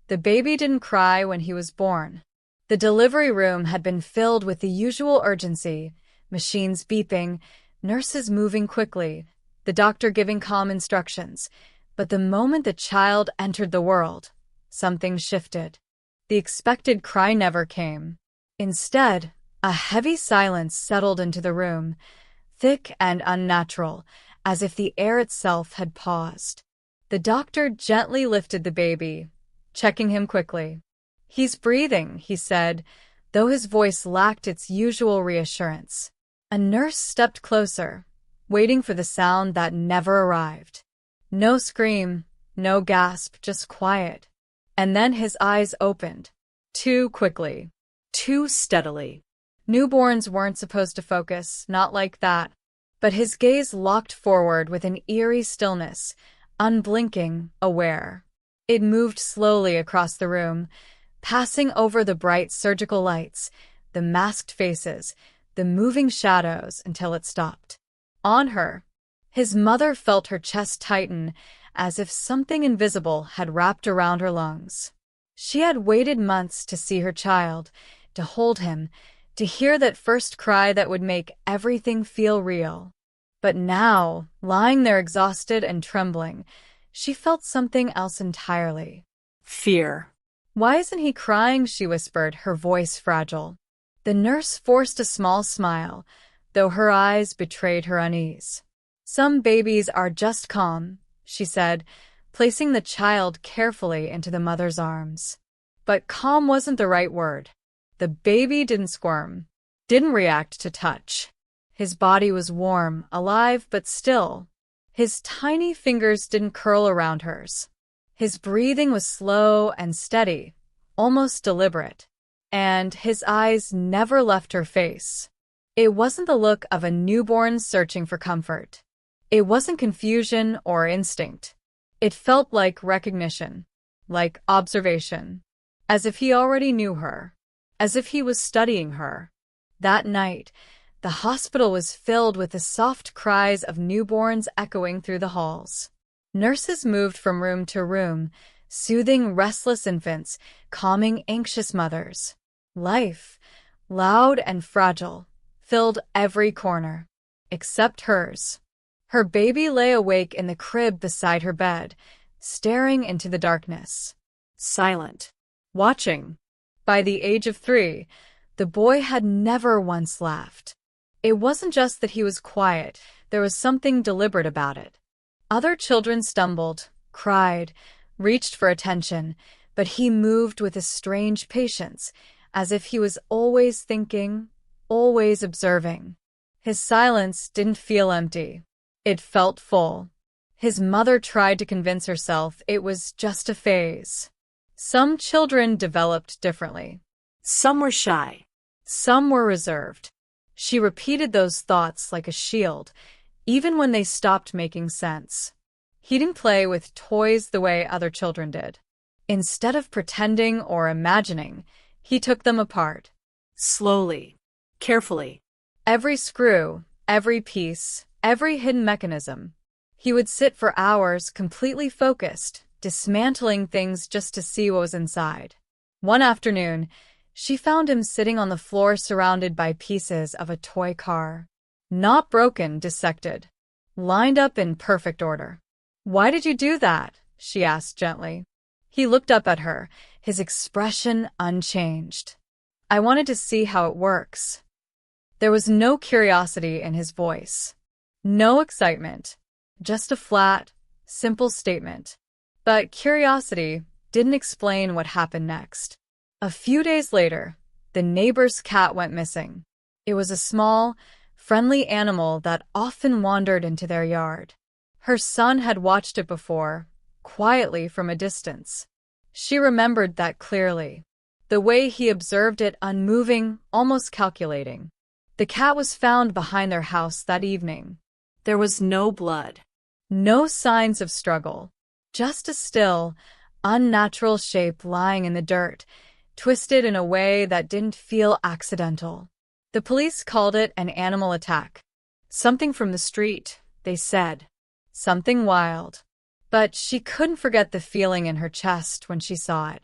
The baby didn't cry when he was born. The delivery room had been filled with the usual urgency, machines beeping, nurses moving quickly, the doctor giving calm instructions. But the moment the child entered the world, something shifted. The expected cry never came. Instead, a heavy silence settled into the room, thick and unnatural, as if the air itself had paused. The doctor gently lifted the baby, checking him quickly. "He's breathing," he said, though his voice lacked its usual reassurance. A nurse stepped closer, waiting for the sound that never arrived. No scream, no gasp, just quiet. And then his eyes opened. Too quickly. Too steadily. Newborns weren't supposed to focus, not like that. But his gaze locked forward with an eerie stillness, unblinking, aware. It moved slowly across the room, passing over the bright surgical lights, the masked faces, the moving shadows until it stopped. On her, his mother felt her chest tighten as if something invisible had wrapped around her lungs. She had waited months to see her child, to hold him, to hear that first cry that would make everything feel real. But now, lying there exhausted and trembling, she felt something else entirely. Fear. "Why isn't he crying?" she whispered, her voice fragile. The nurse forced a small smile, though her eyes betrayed her unease. "Some babies are just calm," she said, placing the child carefully into the mother's arms. But calm wasn't the right word. The baby didn't squirm, didn't react to touch. His body was warm, alive, but still. His tiny fingers didn't curl around hers. His breathing was slow and steady, almost deliberate. And his eyes never left her face. It wasn't the look of a newborn searching for comfort. It wasn't confusion or instinct. It felt like recognition, like observation, as if he already knew her, as if he was studying her. That night, the hospital was filled with the soft cries of newborns echoing through the halls. Nurses moved from room to room, soothing restless infants, calming anxious mothers. Life, loud and fragile, filled every corner, except hers. Her baby lay awake in the crib beside her bed, staring into the darkness. Silent. Watching. By the age of 3, the boy had never once laughed. It wasn't just that he was quiet, there was something deliberate about it. Other children stumbled, cried, reached for attention, but he moved with a strange patience, as if he was always thinking, always observing. His silence didn't feel empty. It felt full. His mother tried to convince herself it was just a phase. Some children developed differently. Some were shy. Some were reserved. She repeated those thoughts like a shield, even when they stopped making sense. He didn't play with toys the way other children did. Instead of pretending or imagining, he took them apart. Slowly. Carefully. Every screw, every piece, every hidden mechanism. He would sit for hours completely focused, dismantling things just to see what was inside. One afternoon, she found him sitting on the floor surrounded by pieces of a toy car. Not broken, dissected. Lined up in perfect order. "Why did you do that?" she asked gently. He looked up at her, his expression unchanged. "I wanted to see how it works." There was no curiosity in his voice. No excitement. Just a flat, simple statement. But curiosity didn't explain what happened next. A few days later, the neighbor's cat went missing. It was a small, friendly animal that often wandered into their yard. Her son had watched it before, quietly from a distance. She remembered that clearly. The way he observed it, unmoving, almost calculating. The cat was found behind their house that evening. There was no blood. No signs of struggle. Just a still, unnatural shape lying in the dirt, twisted in a way that didn't feel accidental. The police called it an animal attack. Something from the street, they said. Something wild. But she couldn't forget the feeling in her chest when she saw it.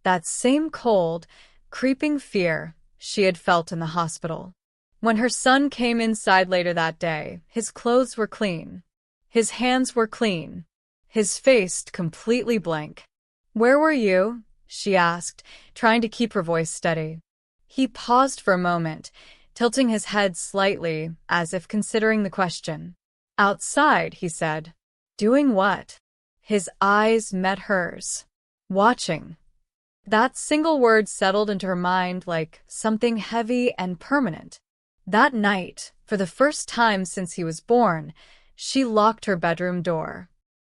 That same cold, creeping fear she had felt in the hospital. When her son came inside later that day, his clothes were clean. His hands were clean. His face completely blank. "Where were you?" she asked, trying to keep her voice steady. He paused for a moment, tilting his head slightly, as if considering the question. "Outside," he said. "Doing what?" His eyes met hers. "Watching." That single word settled into her mind like something heavy and permanent. That night, for the first time since he was born, she locked her bedroom door.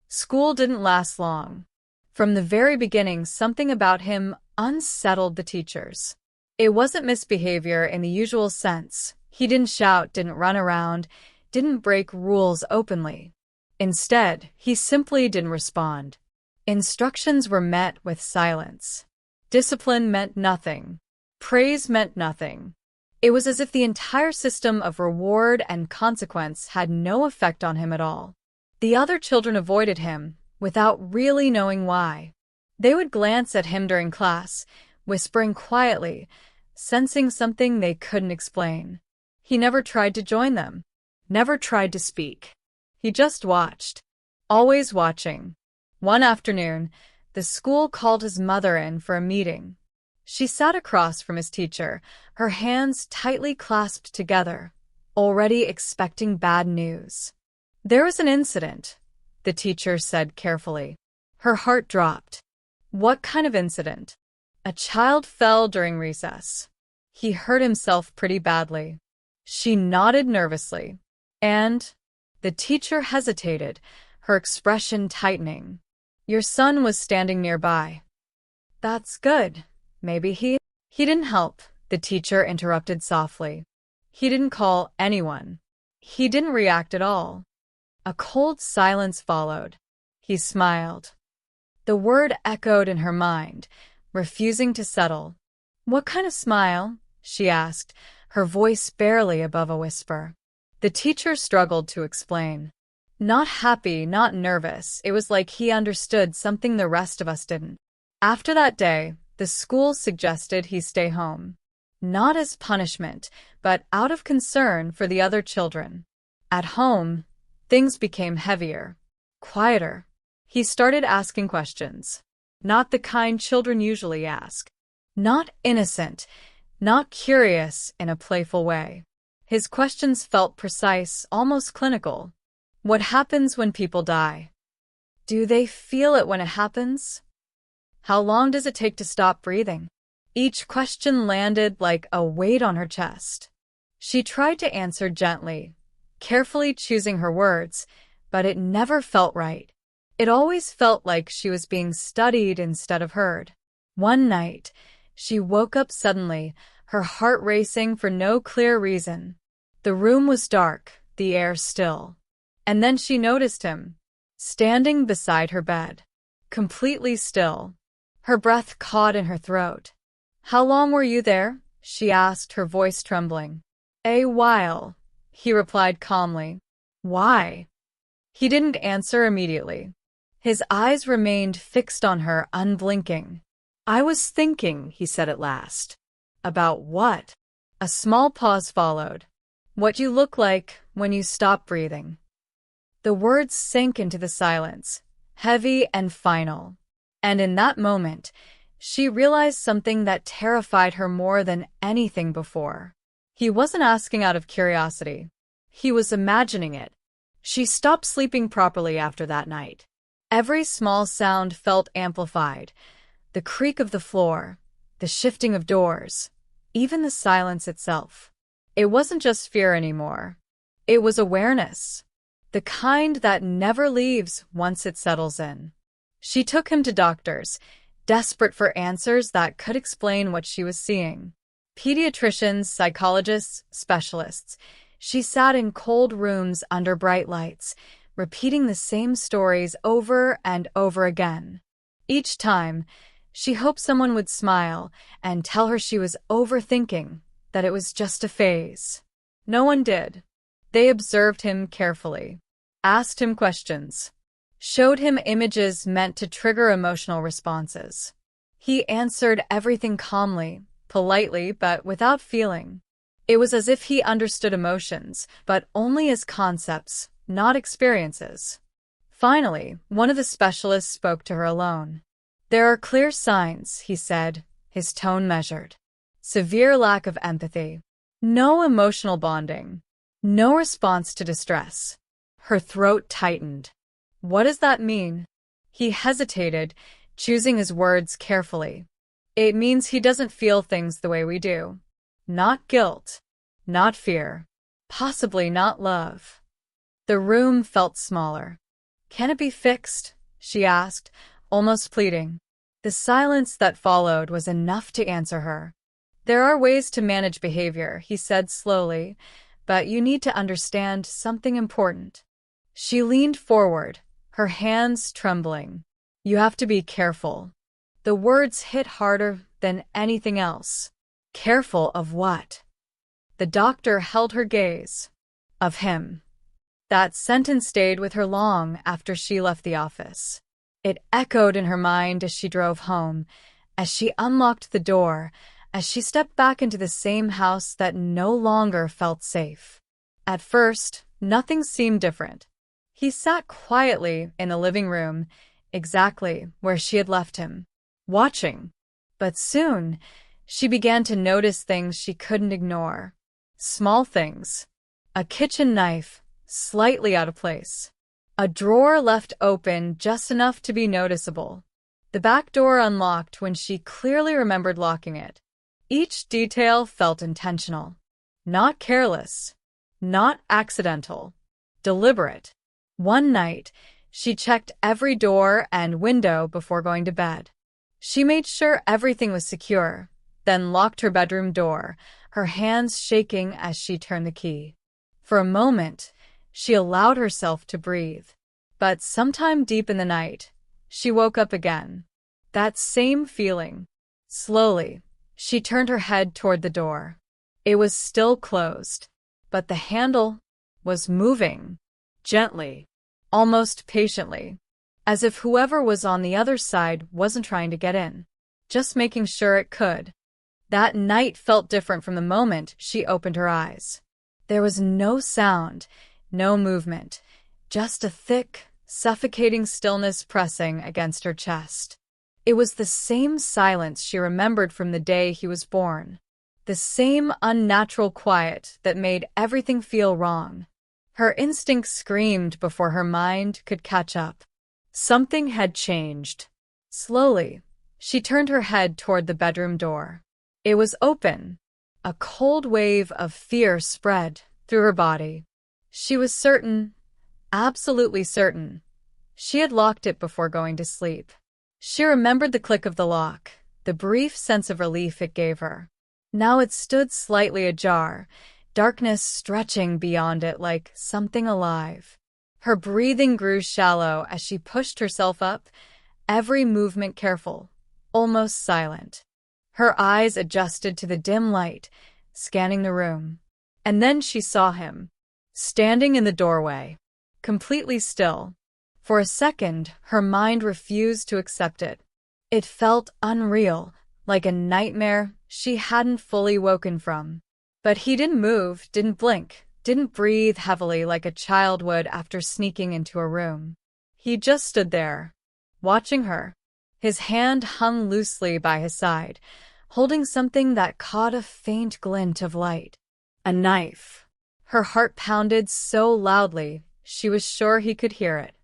School didn't last long. From the very beginning, something about him unsettled the teachers. It wasn't misbehavior in the usual sense. He didn't shout, didn't run around, didn't break rules openly. Instead, he simply didn't respond. Instructions were met with silence. Discipline meant nothing. Praise meant nothing. It was as if the entire system of reward and consequence had no effect on him at all. The other children avoided him, without really knowing why. They would glance at him during class, whispering quietly, sensing something they couldn't explain. He never tried to join them, never tried to speak. He just watched, always watching. One afternoon, the school called his mother in for a meeting. She sat across from his teacher, her hands tightly clasped together, already expecting bad news. "There was an incident," the teacher said carefully. Her heart dropped. "What kind of incident?" "A child fell during recess. He hurt himself pretty badly." She nodded nervously. "And?" The teacher hesitated, her expression tightening. "Your son was standing nearby." "That's good. Maybe he didn't help," the teacher interrupted softly. "He didn't call anyone. He didn't react at all." A cold silence followed. He smiled. The word echoed in her mind, refusing to settle. "What kind of smile?" she asked, her voice barely above a whisper. The teacher struggled to explain. "Not happy, not nervous. It was like he understood something the rest of us didn't." After that day, the school suggested he stay home. Not as punishment, but out of concern for the other children. At home, things became heavier, quieter. He started asking questions. Not the kind children usually ask. Not innocent, not curious in a playful way. His questions felt precise, almost clinical. "What happens when people die? Do they feel it when it happens? How long does it take to stop breathing?" Each question landed like a weight on her chest. She tried to answer gently, carefully choosing her words, but it never felt right. It always felt like she was being studied instead of heard. One night, she woke up suddenly, her heart racing for no clear reason. The room was dark, the air still. And then she noticed him, standing beside her bed, completely still. Her breath caught in her throat. "How long were you there?" she asked, her voice trembling. "A while," he replied calmly. "Why?" He didn't answer immediately. His eyes remained fixed on her, unblinking. "I was thinking," he said at last. "About what?" A small pause followed. "What you look like when you stop breathing." The words sank into the silence, heavy and final. And in that moment, she realized something that terrified her more than anything before. He wasn't asking out of curiosity. He was imagining it. She stopped sleeping properly after that night. Every small sound felt amplified. The creak of the floor, the shifting of doors, even the silence itself. It wasn't just fear anymore. It was awareness. The kind that never leaves once it settles in. She took him to doctors, desperate for answers that could explain what she was seeing. Pediatricians, psychologists, specialists. She sat in cold rooms under bright lights, repeating the same stories over and over again. Each time, she hoped someone would smile and tell her she was overthinking, that it was just a phase. No one did. They observed him carefully, asked him questions, showed him images meant to trigger emotional responses. He answered everything calmly, politely, but without feeling. It was as if he understood emotions, but only as concepts, not experiences. Finally, one of the specialists spoke to her alone. "There are clear signs," he said, his tone measured. "Severe lack of empathy. No emotional bonding. No response to distress." Her throat tightened. "What does that mean?" He hesitated, choosing his words carefully. "It means he doesn't feel things the way we do. Not guilt. Not fear. Possibly not love." The room felt smaller. "Can it be fixed?" she asked, almost pleading. The silence that followed was enough to answer her. "There are ways to manage behavior," he said slowly, "but you need to understand something important." She leaned forward, her hands trembling. "You have to be careful." The words hit harder than anything else. Careful of what? The doctor held her gaze. Of him. That sentence stayed with her long after she left the office. It echoed in her mind as she drove home, as she unlocked the door, as she stepped back into the same house that no longer felt safe. At first, nothing seemed different. He sat quietly in the living room, exactly where she had left him, watching. But soon, she began to notice things she couldn't ignore. Small things. A kitchen knife, slightly out of place. A drawer left open just enough to be noticeable. The back door unlocked when she clearly remembered locking it. Each detail felt intentional. Not careless. Not accidental. Deliberate. One night, she checked every door and window before going to bed. She made sure everything was secure, then locked her bedroom door, her hands shaking as she turned the key. For a moment, she allowed herself to breathe. But sometime deep in the night, she woke up again. That same feeling. Slowly, she turned her head toward the door. It was still closed, but the handle was moving. Gently, almost patiently, as if whoever was on the other side wasn't trying to get in, just making sure it could. That night felt different from the moment she opened her eyes. There was no sound, no movement, just a thick, suffocating stillness pressing against her chest. It was the same silence she remembered from the day he was born. The same unnatural quiet that made everything feel wrong. Her instincts screamed before her mind could catch up. Something had changed. Slowly, she turned her head toward the bedroom door. It was open. A cold wave of fear spread through her body. She was certain, absolutely certain, she had locked it before going to sleep. She remembered the click of the lock, the brief sense of relief it gave her. Now it stood slightly ajar, darkness stretching beyond it like something alive. Her breathing grew shallow as she pushed herself up, every movement careful, almost silent. Her eyes adjusted to the dim light, scanning the room. And then she saw him, standing in the doorway, completely still. For a second, her mind refused to accept it. It felt unreal, like a nightmare she hadn't fully woken from. But he didn't move, didn't blink, didn't breathe heavily like a child would after sneaking into a room. He just stood there, watching her. His hand hung loosely by his side, holding something that caught a faint glint of light. A knife. Her heart pounded so loudly, she was sure he could hear it.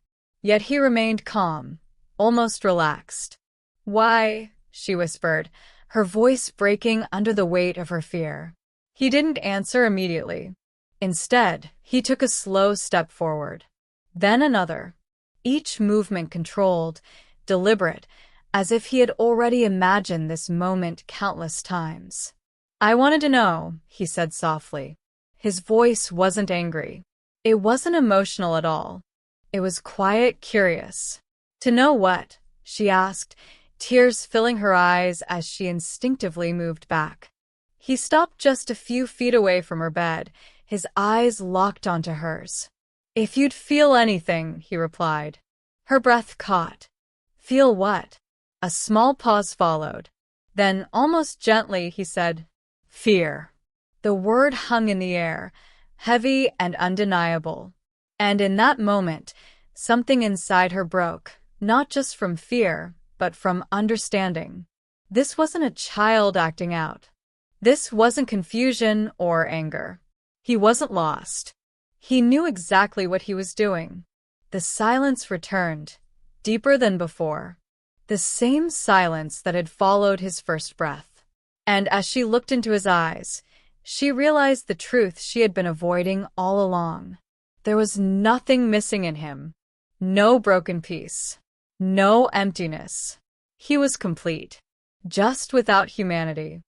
Yet he remained calm, almost relaxed. "Why?" she whispered, her voice breaking under the weight of her fear. He didn't answer immediately. Instead, he took a slow step forward. Then another. Each movement controlled, deliberate, as if he had already imagined this moment countless times. "I wanted to know," he said softly. His voice wasn't angry. It wasn't emotional at all. It was quiet, curious. "To know what?" she asked, tears filling her eyes as she instinctively moved back. He stopped just a few feet away from her bed, his eyes locked onto hers. "If you'd feel anything," he replied. Her breath caught. "Feel what?" A small pause followed. Then, almost gently, he said, "Fear." The word hung in the air, heavy and undeniable. And in that moment, something inside her broke, not just from fear, but from understanding. This wasn't a child acting out. This wasn't confusion or anger. He wasn't lost. He knew exactly what he was doing. The silence returned, deeper than before. The same silence that had followed his first breath. And as she looked into his eyes, she realized the truth she had been avoiding all along. There was nothing missing in him. No broken piece. No emptiness. He was complete. Just without humanity.